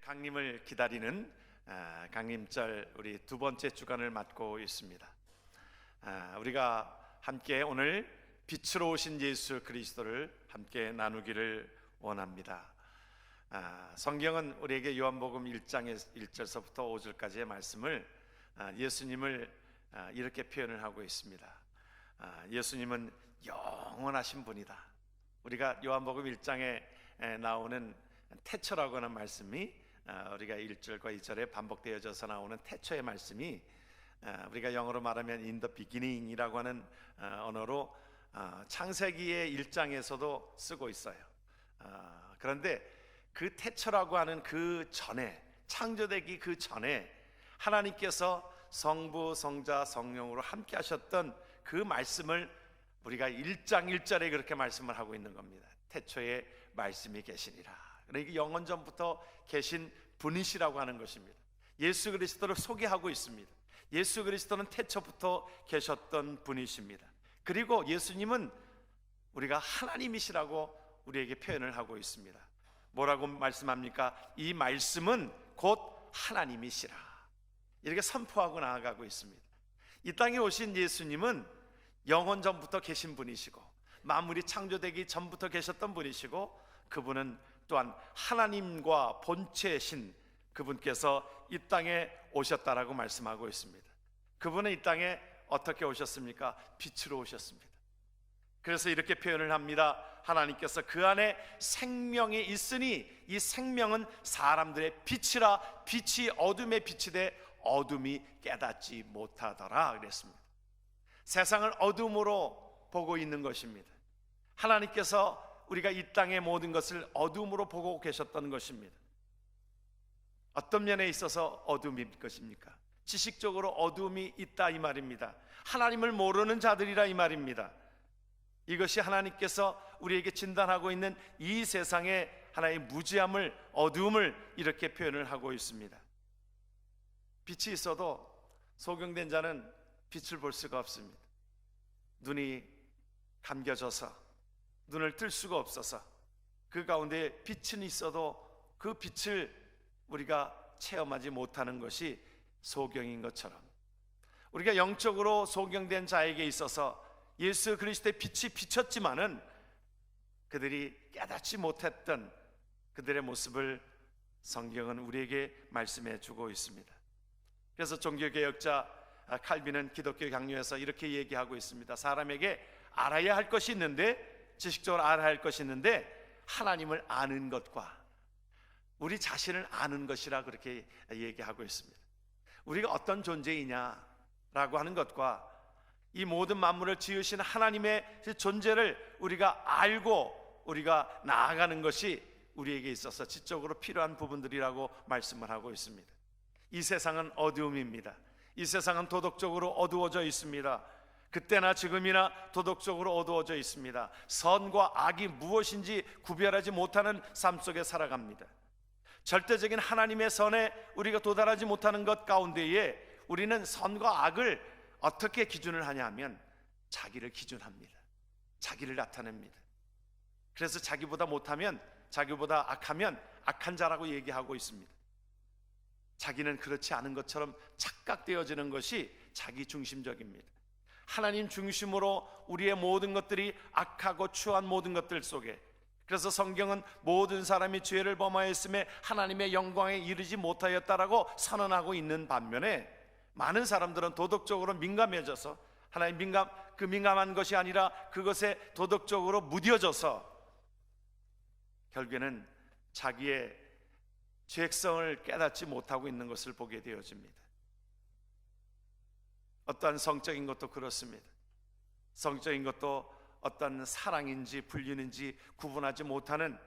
강림을 기다리는 강림절 우리 두 번째 주간을 맞고 있습니다. 우리가 함께 오늘 빛으로 오신 예수 그리스도를 함께 나누기를 원합니다. 성경은 우리에게 요한복음 1장의 1절서부터 5절까지의 말씀을 예수님을 이렇게 표현을 하고 있습니다. 예수님은 영원하신 분이다. 우리가 요한복음 1장에 나오는 태초라고 하는 말씀이 우리가 1절과 2절에 반복되어져서 나오는 태초의 말씀이 우리가 영어로 말하면 in the beginning이라고 하는 언어로 창세기의 1장에서도 쓰고 있어요. 그런데 그 태초라고 하는 그 전에, 창조되기 그 전에 하나님께서 성부, 성자, 성령으로 함께 하셨던 그 말씀을 우리가 1장 1절에 그렇게 말씀을 하고 있는 겁니다. 태초에 말씀이 계시니라. 그러니까 영원 전부터 계신 분이시라고 하는 것입니다. 예수 그리스도를 소개하고 있습니다. 예수 그리스도는 태초부터 계셨던 분이십니다. 그리고 예수님은 우리가 하나님이시라고 우리에게 표현을 하고 있습니다. 뭐라고 말씀합니까? 이 말씀은 곧 하나님이시라, 이렇게 선포하고 나아가고 있습니다. 이 땅에 오신 예수님은 영원 전부터 계신 분이시고 만물이 창조되기 전부터 계셨던 분이시고, 그분은 또한 하나님과 본체신 그분께서 이 땅에 오셨다라고 말씀하고 있습니다. 그분은 이 땅에 어떻게 오셨습니까? 빛으로 오셨습니다. 그래서 이렇게 표현을 합니다. 하나님께서 그 안에 생명이 있으니 이 생명은 사람들의 빛이라, 빛이 어둠의 빛이 돼 어둠이 깨닫지 못하더라 그랬습니다. 세상을 어둠으로 보고 있는 것입니다. 하나님께서 우리가 이 땅의 모든 것을 어둠으로 보고 계셨던 것입니다. 어떤 면에 있어서 어둠일 것입니까? 지식적으로 어둠이 있다 이 말입니다. 하나님을 모르는 자들이라 이 말입니다. 이것이 하나님께서 우리에게 진단하고 있는 이 세상의 하나의 무지함을, 어둠을 이렇게 표현을 하고 있습니다. 빛이 있어도 소경된 자는 빛을 볼 수가 없습니다. 눈이 감겨져서 눈을 뜰 수가 없어서 그 가운데 빛은 있어도 그 빛을 우리가 체험하지 못하는 것이 소경인 것처럼, 우리가 영적으로 소경된 자에게 있어서 예수 그리스도의 빛이 비쳤지만은 그들이 깨닫지 못했던 그들의 모습을 성경은 우리에게 말씀해 주고 있습니다. 그래서 종교개혁자 칼빈은 기독교 강요에서 이렇게 얘기하고 있습니다. 사람에게 알아야 할 것이 있는데, 지식적으로 알아야 할 것이 있는데 하나님을 아는 것과 우리 자신을 아는 것이라 그렇게 얘기하고 있습니다. 우리가 어떤 존재이냐라고 하는 것과 이 모든 만물을 지으신 하나님의 존재를 우리가 알고 우리가 나아가는 것이 우리에게 있어서 지적으로 필요한 부분들이라고 말씀을 하고 있습니다. 이 세상은 어두움입니다. 이 세상은 도덕적으로 어두워져 있습니다. 그때나 지금이나 도덕적으로 어두워져 있습니다. 선과 악이 무엇인지 구별하지 못하는 삶 속에 살아갑니다. 절대적인 하나님의 선에 우리가 도달하지 못하는 것 가운데에 우리는 선과 악을 어떻게 기준을 하냐 하면 자기를 기준합니다. 자기를 나타냅니다. 그래서 자기보다 못하면, 자기보다 악하면 악한 자라고 얘기하고 있습니다. 자기는 그렇지 않은 것처럼 착각되어지는 것이 자기 중심적입니다. 하나님 중심으로 우리의 모든 것들이 악하고 추한 모든 것들 속에, 그래서 성경은 모든 사람이 죄를 범하였음에 하나님의 영광에 이르지 못하였다라고 선언하고 있는 반면에, 많은 사람들은 도덕적으로 민감해져서 하나님 민감한 것이 아니라 그것에 도덕적으로 무뎌져서 결국에는 자기의 죄성을 깨닫지 못하고 있는 것을 보게 되어집니다. 어떠한 성적인 것도 그렇습니다. 성적인 것도 어떤 사랑인지 불륜인지 구분하지 못하는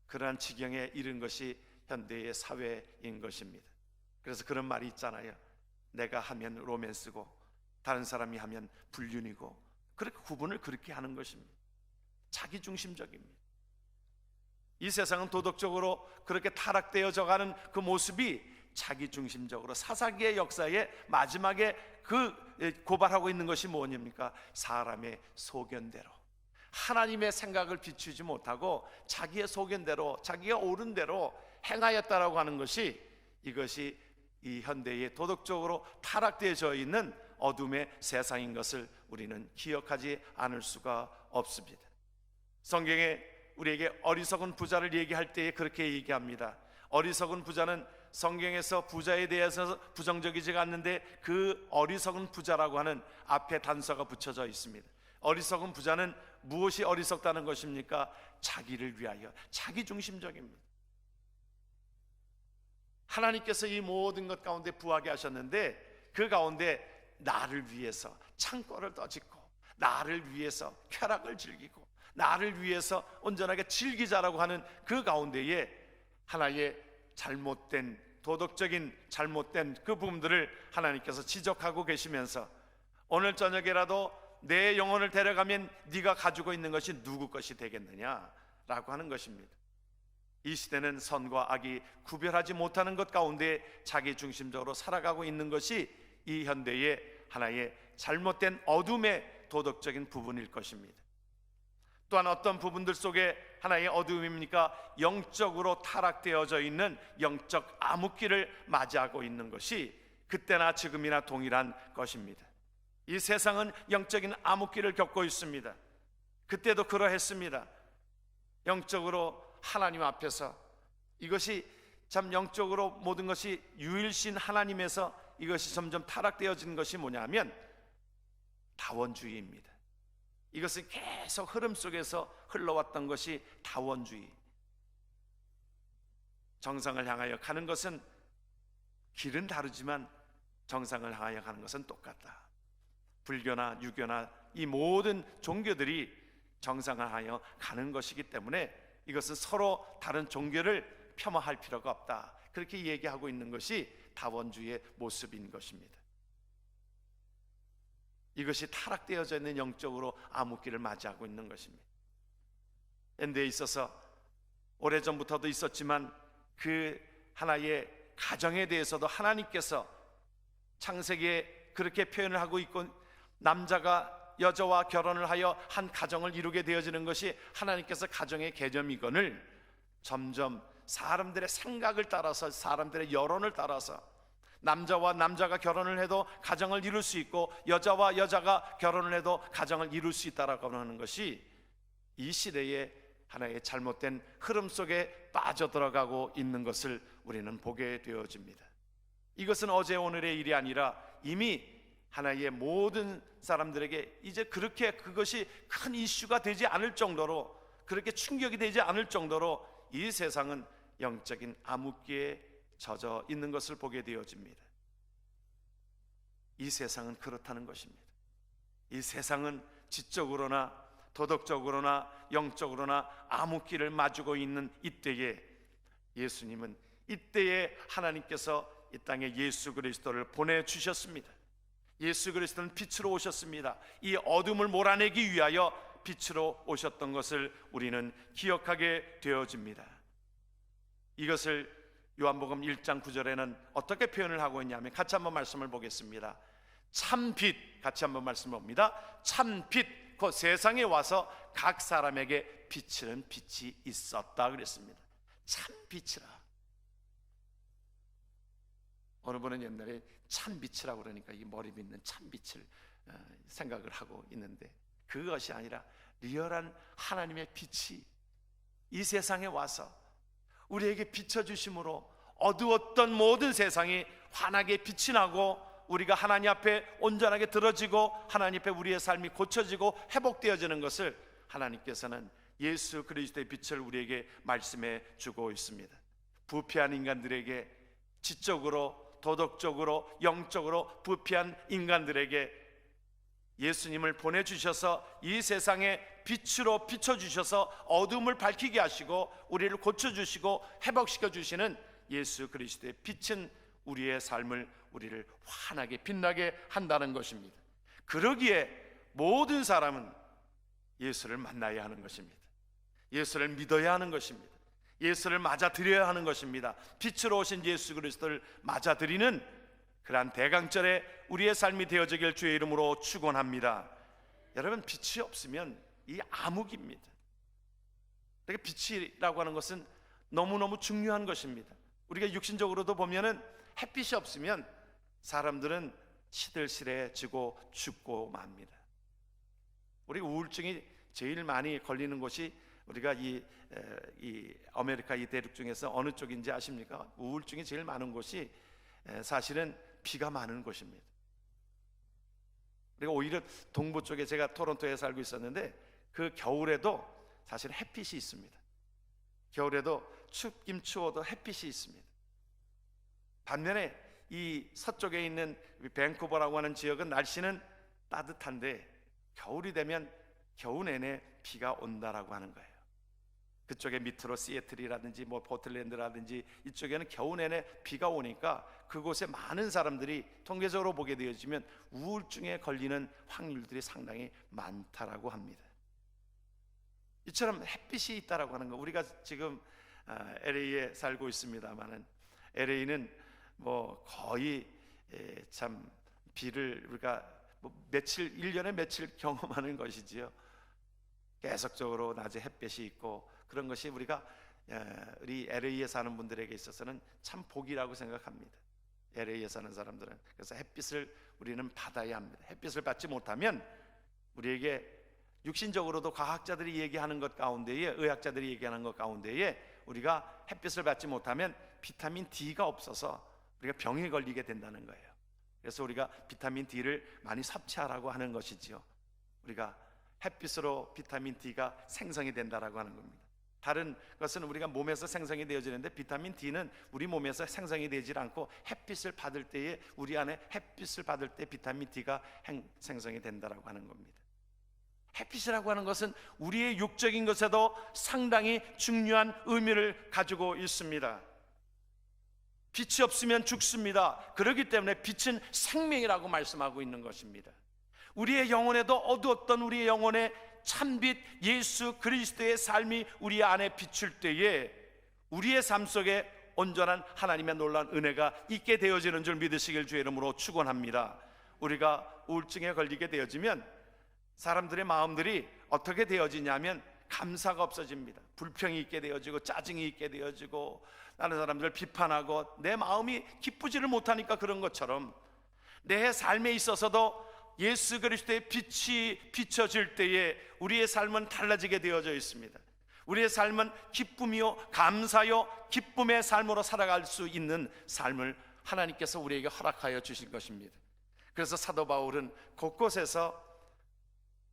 그러한 지경에 이른 것이 현대의 사회인 것입니다. 그래서 그런 말이 있잖아요. 내가 하면 로맨스고 다른 사람이 하면 불륜이고, 그렇게 구분을 그렇게 하는 것입니다. 자기중심적입니다. 이 세상은 도덕적으로 그렇게 타락되어져 가는 그 모습이 자기중심적으로 사사기의 역사의 마지막에 그 고발하고 있는 것이 뭐냐입니까? 사람의 소견대로, 하나님의 생각을 비추지 못하고 자기의 소견대로, 자기가 옳은 대로 행하였다라고 하는 것이, 이것이 이 현대의 도덕적으로 타락되어져 있는 어둠의 세상인 것을 우리는 기억하지 않을 수가 없습니다. 성경에 우리에게 어리석은 부자를 얘기할 때에 그렇게 얘기합니다. 어리석은 부자는 성경에서 부자에 대해서 부정적이지가 않는데 그 어리석은 부자라고 하는 앞에 단서가 붙여져 있습니다. 어리석은 부자는 무엇이 어리석다는 것입니까? 자기를 위하여, 자기 중심적입니다. 하나님께서 이 모든 것 가운데 부하게 하셨는데 그 가운데 나를 위해서 창고를 떠짓고, 나를 위해서 쾌락을 즐기고, 나를 위해서 온전하게 즐기자라고 하는 그 가운데에 하나의 잘못된, 도덕적인 잘못된 그 부분들을 하나님께서 지적하고 계시면서, 오늘 저녁에라도 내 영혼을 데려가면 네가 가지고 있는 것이 누구 것이 되겠느냐라고 하는 것입니다. 이 시대는 선과 악이 구별하지 못하는 것 가운데 자기 중심적으로 살아가고 있는 것이 이 현대의 하나의 잘못된 어둠의 도덕적인 부분일 것입니다. 또한 어떤 부분들 속에 하나의 어둠입니까? 영적으로 타락되어져 있는 영적 암흑기를 맞이하고 있는 것이 그때나 지금이나 동일한 것입니다. 이 세상은 영적인 암흑기를 겪고 있습니다. 그때도 그러했습니다. 영적으로 하나님 앞에서, 이것이 참 영적으로 모든 것이 유일신 하나님에서 이것이 점점 타락되어지는 것이 뭐냐면 다원주의입니다. 이것은 계속 흐름 속에서 흘러왔던 것이 다원주의. 정상을 향하여 가는 것은, 길은 다르지만 정상을 향하여 가는 것은 똑같다. 불교나 유교나 이 모든 종교들이 정상을 향하여 가는 것이기 때문에 이것은 서로 다른 종교를 폄하할 필요가 없다, 그렇게 얘기하고 있는 것이 다원주의의 모습인 것입니다. 이것이 타락되어져 있는 영적으로 암흑기를 맞이하고 있는 것입니다. 현대에 있어서 오래전부터도 있었지만 그 하나의 가정에 대해서도 하나님께서 창세기에 그렇게 표현을 하고 있고, 남자가 여자와 결혼을 하여 한 가정을 이루게 되어지는 것이 하나님께서 가정의 개념이건을 점점 사람들의 생각을 따라서, 사람들의 여론을 따라서 남자와 남자가 결혼을 해도 가정을 이룰 수 있고, 여자와 여자가 결혼을 해도 가정을 이룰 수 있다라고 하는 것이 이 시대의 하나의 잘못된 흐름 속에 빠져들어가고 있는 것을 우리는 보게 되어집니다. 이것은 어제 오늘의 일이 아니라 이미 하나의 모든 사람들에게 이제 그렇게 그것이 큰 이슈가 되지 않을 정도로, 그렇게 충격이 되지 않을 정도로 이 세상은 영적인 암흑기에 젖어 있는 것을 보게 되어집니다. 이 세상은 그렇다는 것입니다. 이 세상은 지적으로나 도덕적으로나 영적으로나 암흑기를 맞고 있는 이때에, 예수님은 이때에 하나님께서 이 땅에 예수 그리스도를 보내주셨습니다. 예수 그리스도는 빛으로 오셨습니다. 이 어둠을 몰아내기 위하여 빛으로 오셨던 것을 우리는 기억하게 되어집니다. 이것을 요한복음 1장 9절에는 어떻게 표현을 하고 있냐면, 같이 한번 말씀을 보겠습니다. 참빛, 같이 한번 말씀을 봅니다. 참빛, 그 세상에 와서 각 사람에게 비치는 빛이 있었다 그랬습니다. 참빛이라. 어느 분은 옛날에 참빛이라고 그러니까 이 머리 빗는 참빛을 생각을 하고 있는데, 그것이 아니라 리얼한 하나님의 빛이 이 세상에 와서 우리에게 비춰주심으로 어두웠던 모든 세상이 환하게 빛이 나고, 우리가 하나님 앞에 온전하게 들어지고 하나님 앞에 우리의 삶이 고쳐지고 회복되어지는 것을 하나님께서는 예수 그리스도의 빛을 우리에게 말씀해 주고 있습니다. 부패한 인간들에게, 지적으로 도덕적으로 영적으로 부패한 인간들에게 예수님을 보내주셔서 이 세상에 빛으로 비춰주셔서 어둠을 밝히게 하시고 우리를 고쳐주시고 회복시켜 주시는 예수 그리스도의 빛은 우리의 삶을, 우리를 환하게 빛나게 한다는 것입니다. 그러기에 모든 사람은 예수를 만나야 하는 것입니다. 예수를 믿어야 하는 것입니다. 예수를 맞아들여야 하는 것입니다. 빛으로 오신 예수 그리스도를 맞아들이는 그러한 대강절에 우리의 삶이 되어지길 주의 이름으로 축원합니다. 여러분, 빛이 없으면 이 암흑입니다. 그러니까 빛이라고 하는 것은 너무너무 중요한 것입니다. 우리가 육신적으로도 보면은 햇빛이 없으면 사람들은 시들시들해지고 죽고 맙니다. 우리 우울증이 제일 많이 걸리는 곳이 우리가 이 아메리카 이 대륙 중에서 어느 쪽인지 아십니까? 우울증이 제일 많은 곳이 사실은 비가 많은 곳입니다. 그리고 오히려 동부 쪽에, 제가 토론토에 살고 있었는데 그 겨울에도 사실 햇빛이 있습니다. 겨울에도 춥긴 추워도 햇빛이 있습니다. 반면에 이 서쪽에 있는 밴쿠버라고 하는 지역은 날씨는 따뜻한데 겨울이 되면 겨우 내내 비가 온다라고 하는 거예요. 그쪽에 밑으로 시애틀이라든지 포틀랜드라든지 이쪽에는 겨우 내내 비가 오니까 그곳에 많은 사람들이 통계적으로 보게 되어지면 우울증에 걸리는 확률들이 상당히 많다라고 합니다. 이처럼 햇빛이 있다라고 하는 거, 우리가 지금 LA에 살고 있습니다만은 LA는 거의 참 비를 우리가 며칠, 1년에 며칠 경험하는 것이지요. 계속적으로 낮에 햇빛이 있고 그런 것이 우리 LA에 사는 분들에게 있어서는 참 복이라고 생각합니다. LA에 사는 사람들은. 그래서 햇빛을 우리는 받아야 합니다. 햇빛을 받지 못하면 우리에게 육신적으로도 과학자들이 얘기하는 것 가운데에, 의학자들이 얘기하는 것 가운데에 우리가 햇빛을 받지 못하면 비타민 D가 없어서 우리가 병에 걸리게 된다는 거예요. 그래서 우리가 비타민 D를 많이 섭취하라고 하는 것이지요. 우리가 햇빛으로 비타민 D가 생성이 된다라고 하는 겁니다. 다른 것은 우리가 몸에서 생성이 되어지는데 비타민 D는 우리 몸에서 생성이 되질 않고 햇빛을 받을 때에, 우리 안에 햇빛을 받을 때 비타민 D가 생성이 된다라고 하는 겁니다. 햇빛이라고 하는 것은 우리의 육적인 것에도 상당히 중요한 의미를 가지고 있습니다. 빛이 없으면 죽습니다. 그렇기 때문에 빛은 생명이라고 말씀하고 있는 것입니다. 우리의 영혼에도 어두웠던 우리의 영혼에 참빛 예수 그리스도의 삶이 우리 안에 비출 때에 우리의 삶 속에 온전한 하나님의 놀라운 은혜가 있게 되어지는 줄 믿으시길 주의 이름으로 축원합니다. 우리가 우울증에 걸리게 되어지면 사람들의 마음들이 어떻게 되어지냐면 감사가 없어집니다. 불평이 있게 되어지고 짜증이 있게 되어지고 다른 사람들을 비판하고 내 마음이 기쁘지를 못하니까 그런 것처럼 내 삶에 있어서도 예수 그리스도의 빛이 비춰질 때에 우리의 삶은 달라지게 되어져 있습니다. 우리의 삶은 기쁨이요 감사요 기쁨의 삶으로 살아갈 수 있는 삶을 하나님께서 우리에게 허락하여 주신 것입니다. 그래서 사도 바울은 곳곳에서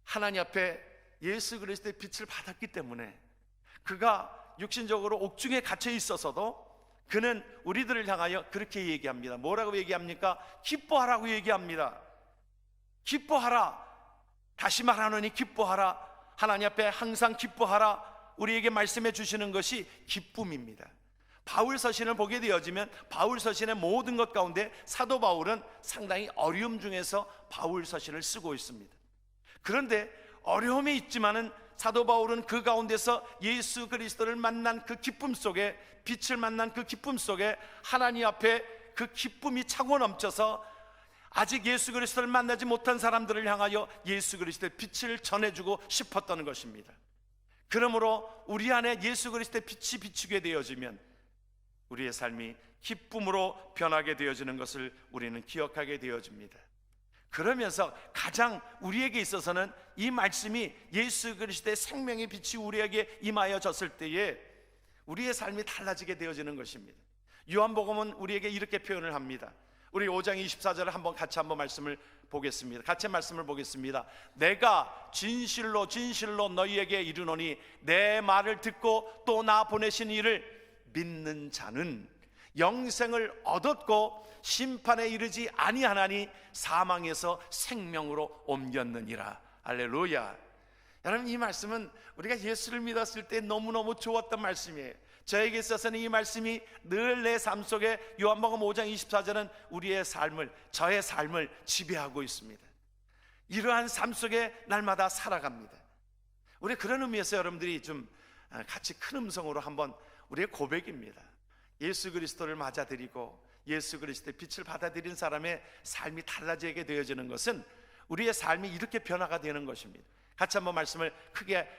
하나님 앞에 예수 그리스도의 빛을 받았기 때문에 그가 육신적으로 옥중에 갇혀 있어서도 그는 우리들을 향하여 그렇게 얘기합니다. 뭐라고 얘기합니까? 기뻐하라고 얘기합니다. 기뻐하라. 다시 말하노니 기뻐하라. 하나님 앞에 항상 기뻐하라. 우리에게 말씀해 주시는 것이 기쁨입니다. 바울 서신을 보게 되어지면 바울 서신의 모든 것 가운데 사도 바울은 상당히 어려움 중에서 바울 서신을 쓰고 있습니다. 그런데 어려움이 있지만은 사도 바울은 그 가운데서 예수 그리스도를 만난 그 기쁨 속에, 빛을 만난 그 기쁨 속에 하나님 앞에 그 기쁨이 차고 넘쳐서 아직 예수 그리스도를 만나지 못한 사람들을 향하여 예수 그리스도의 빛을 전해주고 싶었던 것입니다. 그러므로 우리 안에 예수 그리스도의 빛이 비추게 되어지면 우리의 삶이 기쁨으로 변하게 되어지는 것을 우리는 기억하게 되어집니다. 그러면서 가장 우리에게 있어서는 이 말씀이 예수 그리스도의 생명의 빛이 우리에게 임하여졌을 때에 우리의 삶이 달라지게 되어지는 것입니다. 요한복음은 우리에게 이렇게 표현을 합니다. 우리 5장 24절을 같이 한번 말씀을 보겠습니다. 같이 말씀을 보겠습니다. 내가 진실로 진실로 너희에게 이르노니 내 말을 듣고 또 나 보내신 이를 믿는 자는 영생을 얻었고 심판에 이르지 아니하나니 사망에서 생명으로 옮겼느니라. 할렐루야. 여러분, 이 말씀은 우리가 예수를 믿었을 때 너무너무 좋았던 말씀이에요. 저에게 있어서는 이 말씀이 늘 내 삶 속에 요한복음 5장 24절은 우리의 삶을, 저의 삶을 지배하고 있습니다. 이러한 삶 속에 날마다 살아갑니다. 우리 그런 의미에서 여러분들이 좀 같이 큰 음성으로 한번 우리의 고백입니다. 예수 그리스도를 맞아들이고 예수 그리스도의 빛을 받아들인 사람의 삶이 달라지게 되어지는 것은 우리의 삶이 이렇게 변화가 되는 것입니다. 같이 한번 말씀을 크게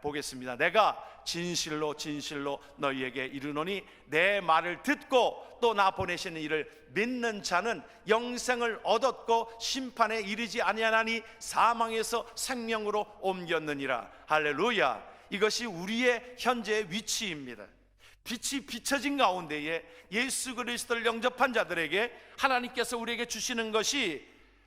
보겠습니다. 내가 진실로 진실로 너희에게 이르노니 내 말을 듣고 또 나 보내시는 이를 믿는 자는 영생을 얻었고 심판에 이르지 아니하나니 사망에서 생명으로 옮겼느니라. 할렐루야. 이것이 우리의 현재의 위치입니다. 빛이 비춰진 가운데에 예수 그리스도를 영접한 자들에게 하나님께서 우리에게 주시는 것이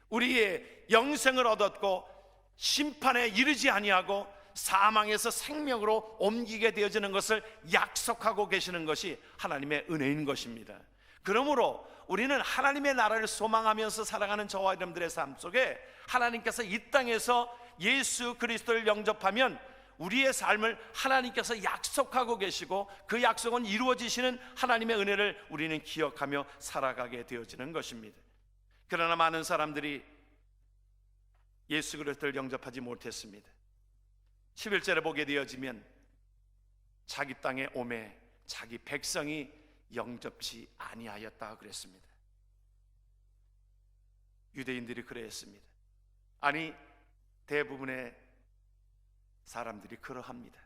우리의 영생을 얻었고 심판에 이르지 아니하고 사망에서 생명으로 옮기게 되어지는 것을 약속하고 계시는 것이 하나님의 은혜인 것입니다. 그러므로 우리는 하나님의 나라를 소망하면서 살아가는 저와 여러분들의 삶 속에 하나님께서 이 땅에서 예수 그리스도를 영접하면 우리의 삶을 하나님께서 약속하고 계시고 그 약속은 이루어지시는 하나님의 은혜를 우리는 기억하며 살아가게 되어지는 것입니다. 그러나 많은 사람들이 예수 그리스도를 영접하지 못했습니다. 11절에 보게 되어지면 자기 땅에 오매 자기 백성이 영접치 아니하였다 그랬습니다. 유대인들이 그랬습니다. 아니, 대부분의 사람들이 그러합니다.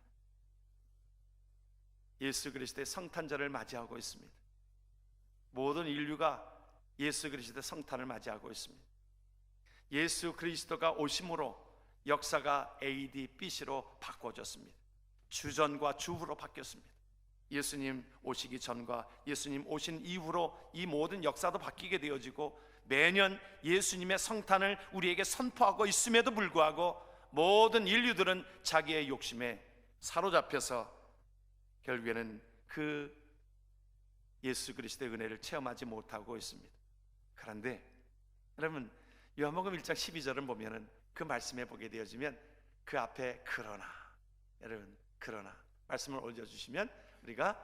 예수 그리스도의 성탄절을 맞이하고 있습니다. 모든 인류가 예수 그리스도의 성탄을 맞이하고 있습니다. 예수 그리스도가 오심으로 역사가 AD, BC로 바꿔졌습니다. 주전과 주후로 바뀌었습니다. 예수님 오시기 전과 예수님 오신 이후로 이 모든 역사도 바뀌게 되어지고 매년 예수님의 성탄을 우리에게 선포하고 있음에도 불구하고 모든 인류들은 자기의 욕심에 사로잡혀서 결국에는 그 예수 그리스도의 은혜를 체험하지 못하고 있습니다. 그런데 여러분, 요한복음 1장 12절을 보면은 그 말씀에 보게 되어지면 그 앞에 그러나, 여러분 그러나 말씀을 올려주시면 우리가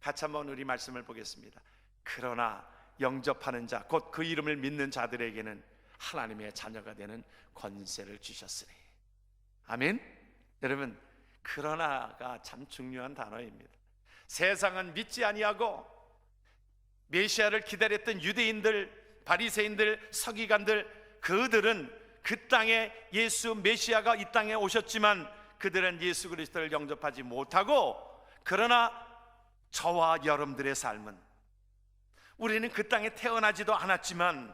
같이 한번 우리 말씀을 보겠습니다. 그러나 영접하는 자, 곧 그 이름을 믿는 자들에게는 하나님의 자녀가 되는 권세를 주셨으니. 아멘. 여러분, 그러나가 참 중요한 단어입니다. 세상은 믿지 아니하고 메시아를 기다렸던 유대인들, 바리새인들, 서기관들, 그들은 그 땅에 예수 메시아가 이 땅에 오셨지만 그들은 예수 그리스도를 영접하지 못하고, 그러나 저와 여러분들의 삶은, 우리는 그 땅에 태어나지도 않았지만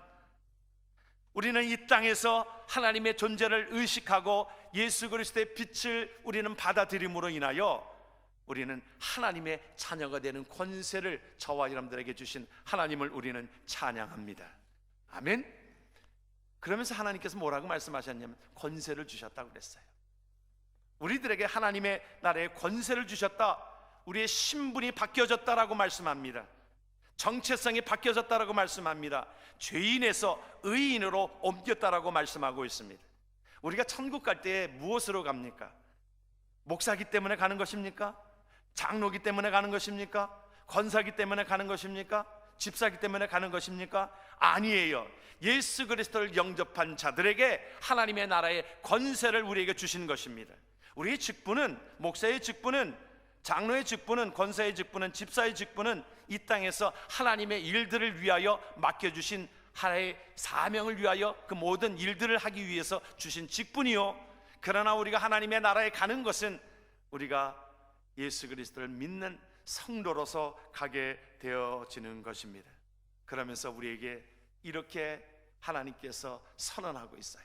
우리는 이 땅에서 하나님의 존재를 의식하고 예수 그리스도의 빛을 우리는 받아들임으로 인하여 우리는 하나님의 자녀가 되는 권세를 저와 여러분들에게 주신 하나님을 우리는 찬양합니다. 아멘. 그러면서 하나님께서 뭐라고 말씀하셨냐면 권세를 주셨다고 그랬어요. 우리들에게 하나님의 나라의 권세를 주셨다, 우리의 신분이 바뀌어졌다라고 말씀합니다. 정체성이 바뀌어졌다라고 말씀합니다. 죄인에서 의인으로 옮겼다라고 말씀하고 있습니다. 우리가 천국 갈 때 무엇으로 갑니까? 목사기 때문에 가는 것입니까? 장로기 때문에 가는 것입니까? 권사기 때문에 가는 것입니까? 집사기 때문에 가는 것입니까? 아니에요. 예수 그리스도를 영접한 자들에게 하나님의 나라의 권세를 우리에게 주신 것입니다. 우리의 직분은, 목사의 직분은, 장로의 직분은, 권사의 직분은, 집사의 직분은 이 땅에서 하나님의 일들을 위하여 맡겨주신 하나의 사명을 위하여 그 모든 일들을 하기 위해서 주신 직분이요, 그러나 우리가 하나님의 나라에 가는 것은 우리가 예수 그리스도를 믿는 성도로서 가게 되어지는 것입니다. 그러면서 우리에게 이렇게 하나님께서 선언하고 있어요.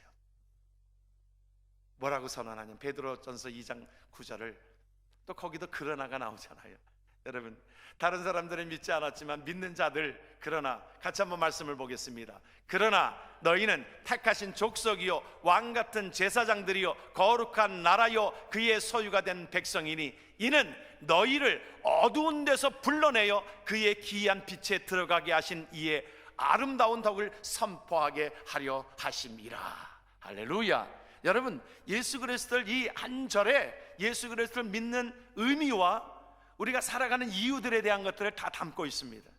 뭐라고 선언하냐면 베드로전서 2장 9절을, 또 거기도 그러나가 나오잖아요. 여러분, 다른 사람들은 믿지 않았지만 믿는 자들, 그러나 같이 한번 말씀을 보겠습니다. 그러나 너희는 택하신 족속이요 왕같은 제사장들이요 거룩한 나라요 그의 소유가 된 백성이니 이는 너희를 어두운 데서 불러내어 그의 기이한 빛에 들어가게 하신 이의 아름다운 덕을 선포하게 하려 하심이라. 할렐루야. 여러분, 예수 그리스도를 이 한 절에 예수 그리스도를 믿는 의미와 우리가 살아가는 이유들에 대한 것들을 다 담고 있습니다.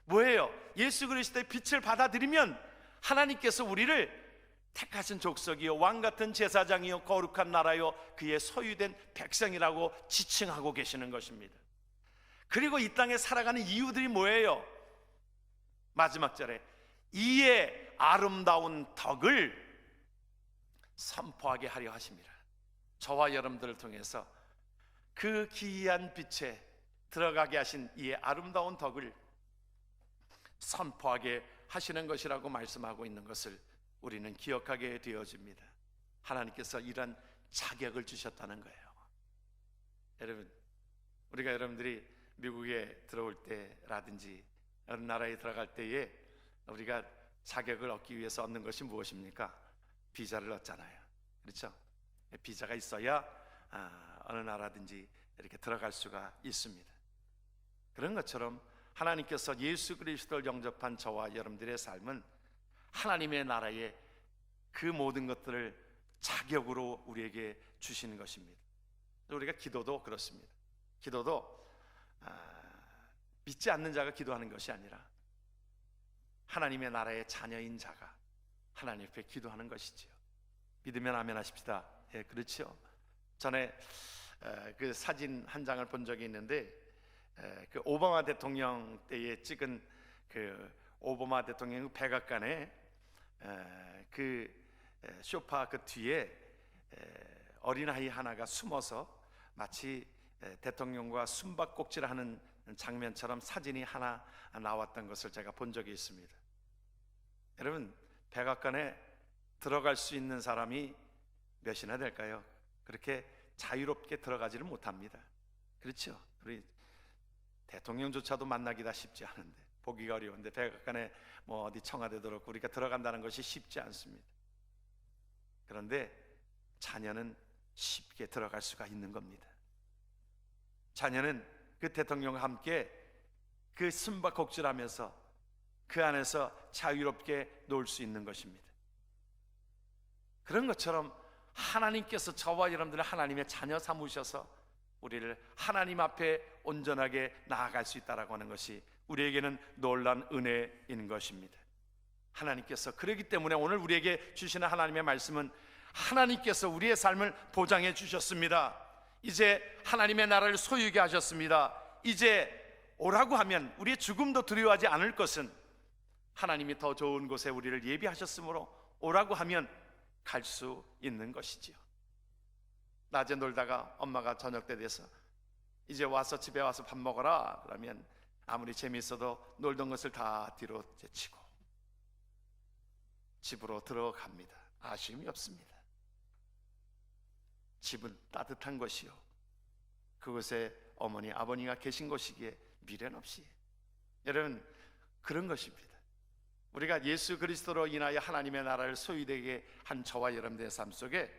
뭐예요? 예수 그리스도의 빛을 받아들이면 하나님께서 우리를 택하신 족속이요 왕같은 제사장이요 거룩한 나라요 그의 소유된 백성이라고 지칭하고 계시는 것입니다. 그리고 이 땅에 살아가는 이유들이 뭐예요? 마지막 절에 이의 아름다운 덕을 선포하게 하려 하십니다. 저와 여러분들을 통해서 그 기이한 빛에 들어가게 하신 이 아름다운 덕을 선포하게 하시는 것이라고 말씀하고 있는 것을 우리는 기억하게 되어집니다. 하나님께서 이런 자격을 주셨다는 거예요. 여러분, 우리가 여러분들이 미국에 들어올 때라든지 어느 나라에 들어갈 때에 우리가 자격을 얻기 위해서 얻는 것이 무엇입니까? 비자를 얻잖아요. 그렇죠? 비자가 있어야 어느 나라든지 이렇게 들어갈 수가 있습니다. 그런 것처럼 하나님께서 예수 그리스도를 영접한 저와 여러분들의 삶은 하나님의 나라의 그 모든 것들을 자격으로 우리에게 주시는 것입니다. 우리가 기도도 그렇습니다. 기도도 믿지 않는 자가 기도하는 것이 아니라 하나님의 나라의 자녀인 자가 하나님 앞에 기도하는 것이지요. 믿으면 아멘 하십시다. 예, 그렇죠. 전에 그 사진 한 장을 본 적이 있는데 그 오바마 대통령 때에 찍은 그 오바마 대통령 백악관에 그 소파 그 뒤에 어린아이 하나가 숨어서 마치 대통령과 숨바꼭질을 하는 장면처럼 사진이 하나 나왔던 것을 제가 본 적이 있습니다. 여러분, 백악관에 들어갈 수 있는 사람이 몇이나 될까요? 그렇게 자유롭게 들어가지를 못합니다. 그렇죠? 우리 대통령조차도 만나기가 쉽지 않은데, 보기가 어려운데 백악관에 뭐 어디 청와대도 그렇고 우리가 들어간다는 것이 쉽지 않습니다. 그런데 자녀는 쉽게 들어갈 수가 있는 겁니다. 자녀는 그 대통령과 함께 그 숨바꼭질하면서 그 안에서 자유롭게 놀 수 있는 것입니다. 그런 것처럼 하나님께서 저와 여러분들을 하나님의 자녀 삼으셔서 우리를 하나님 앞에 온전하게 나아갈 수 있다라고 하는 것이 우리에게는 놀라운 은혜인 것입니다. 하나님께서 그렇기 때문에 오늘 우리에게 주시는 하나님의 말씀은 하나님께서 우리의 삶을 보장해 주셨습니다. 이제 하나님의 나라를 소유하게 하셨습니다. 이제 오라고 하면 우리의 죽음도 두려워하지 않을 것은 하나님이 더 좋은 곳에 우리를 예비하셨으므로 오라고 하면 갈 수 있는 것이지요. 낮에 놀다가 엄마가 저녁 때 돼서 이제 와서 집에 와서 밥 먹어라 그러면 아무리 재미있어도 놀던 것을 다 뒤로 제치고 집으로 들어갑니다. 아쉬움이 없습니다. 집은 따뜻한 것이요, 그곳에 어머니 아버지가 계신 것이기에 미련 없이, 여러분 그런 것입니다. 우리가 예수 그리스도로 인하여 하나님의 나라를 소유되게 한 저와 여러분들의 삶 속에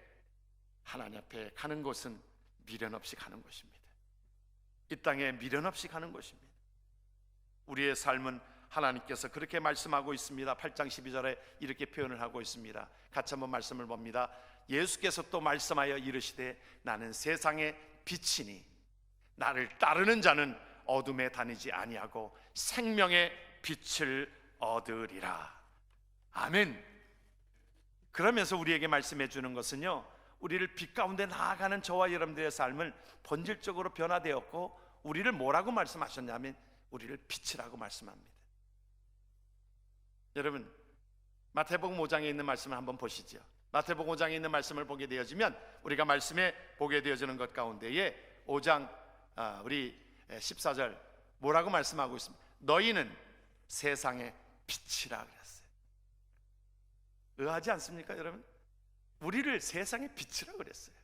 하나님 앞에 가는 곳은 미련 없이 가는 것입니다. 이 땅에 미련 없이 가는 것입니다. 우리의 삶은 하나님께서 그렇게 말씀하고 있습니다. 8장 12절에 이렇게 표현을 하고 있습니다. 같이 한번 말씀을 봅니다. 예수께서 또 말씀하여 이르시되 나는 세상의 빛이니 나를 따르는 자는 어둠에 다니지 아니하고 생명의 빛을 얻으리라. 아멘. 그러면서 우리에게 말씀해 주는 것은요, 우리를 빛 가운데 나아가는 저와 여러분들의 삶을 본질적으로 변화되었고 우리를 뭐라고 말씀하셨냐면 우리를 빛이라고 말씀합니다. 여러분, 마태복음 5장에 있는 말씀을 한번 보시죠. 마태복음 5장에 있는 말씀을 보게 되어지면 우리가 말씀에 보게 되어지는 것 가운데에 5장 우리 14절 뭐라고 말씀하고 있습니다. 너희는 세상의 빛이라 그랬어요. 의아하지 않습니까, 여러분? 우리를 세상의 빛이라 그랬어요.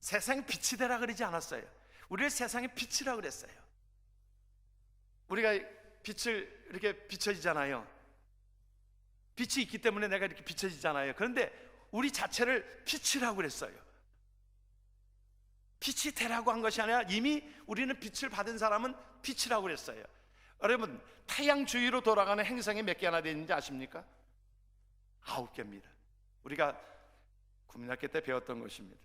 세상의 빛이 되라 그러지 않았어요. 우리를 세상의 빛이라 그랬어요. 우리가 빛을 이렇게 비춰지잖아요. 빛이 있기 때문에 내가 이렇게 비춰지잖아요. 그런데 우리 자체를 빛이라고 그랬어요. 빛이 되라고 한 것이 아니라 이미 우리는 빛을 받은 사람은 빛이라고 그랬어요. 여러분, 태양 주위로 돌아가는 행성이 몇 개나 되는지 아십니까? 9개입니다. 우리가 국민학교 때 배웠던 것입니다.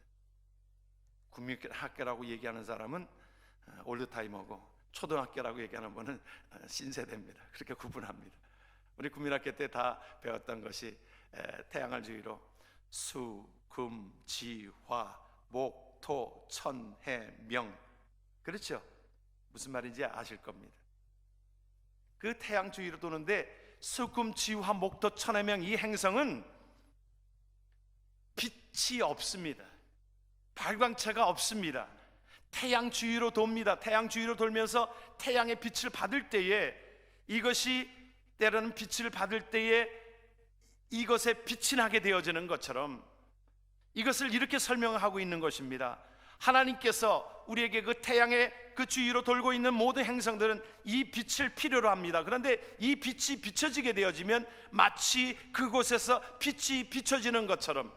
국민학교라고 얘기하는 사람은 올드타이머고 초등학교라고 얘기하는 분은 신세대입니다. 그렇게 구분합니다. 우리 국민학교 때 다 배웠던 것이 태양을 주위로 수, 금, 지, 화, 목, 토, 천, 해, 명. 그렇죠? 무슨 말인지 아실 겁니다. 그 태양 주위로 도는데 수금, 지화, 목토, 천해명 이 행성은 빛이 없습니다. 발광체가 없습니다. 태양 주위로 돕니다. 태양 주위로 돌면서 태양의 빛을 받을 때에 이것이 때로는 빛을 받을 때에 이것에 빛이 나게 되어지는 것처럼 이것을 이렇게 설명하고 있는 것입니다. 하나님께서 우리에게 그 태양의 그 주위로 돌고 있는 모든 행성들은 이 빛을 필요로 합니다. 그런데 이 빛이 비춰지게 되어지면 마치 그곳에서 빛이 비춰지는 것처럼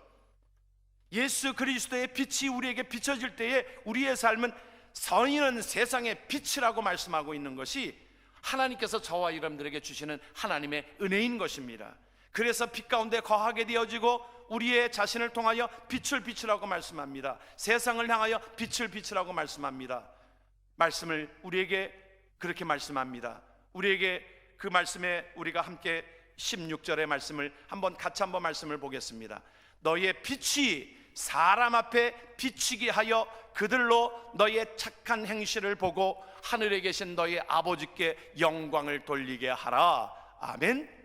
예수 그리스도의 빛이 우리에게 비춰질 때에 우리의 삶은 선인은 세상의 빛이라고 말씀하고 있는 것이 하나님께서 저와 여러분들에게 주시는 하나님의 은혜인 것입니다. 그래서 빛 가운데 거하게 되어지고 우리의 자신을 통하여 빛을 비추라고 말씀합니다. 세상을 향하여 빛을 비추라고 말씀합니다. 말씀을 우리에게 그렇게 말씀합니다. 우리에게 그 말씀에 우리가 함께 16절의 말씀을 같이 한번 말씀을 보겠습니다. 너의 빛이 사람 앞에 비치게 하여 그들로 너의 착한 행실을 보고 하늘에 계신 너의 아버지께 영광을 돌리게 하라. 아멘.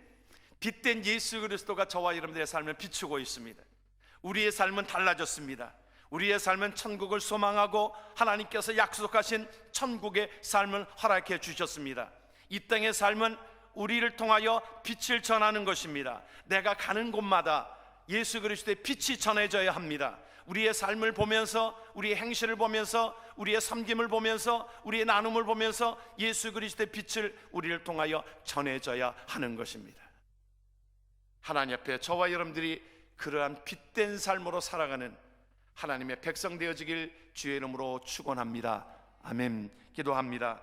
빛된 예수 그리스도가 저와 여러분들의 삶을 비추고 있습니다. 우리의 삶은 달라졌습니다. 우리의 삶은 천국을 소망하고 하나님께서 약속하신 천국의 삶을 허락해 주셨습니다. 이 땅의 삶은 우리를 통하여 빛을 전하는 것입니다. 내가 가는 곳마다 예수 그리스도의 빛이 전해져야 합니다. 우리의 삶을 보면서, 우리의 행실을 보면서, 우리의 섬김을 보면서, 우리의 나눔을 보면서 예수 그리스도의 빛을 우리를 통하여 전해져야 하는 것입니다. 하나님 앞에 저와 여러분들이 그러한 빛된 삶으로 살아가는 하나님의 백성 되어지길 주의 이름으로 축원합니다. 아멘. 기도합니다.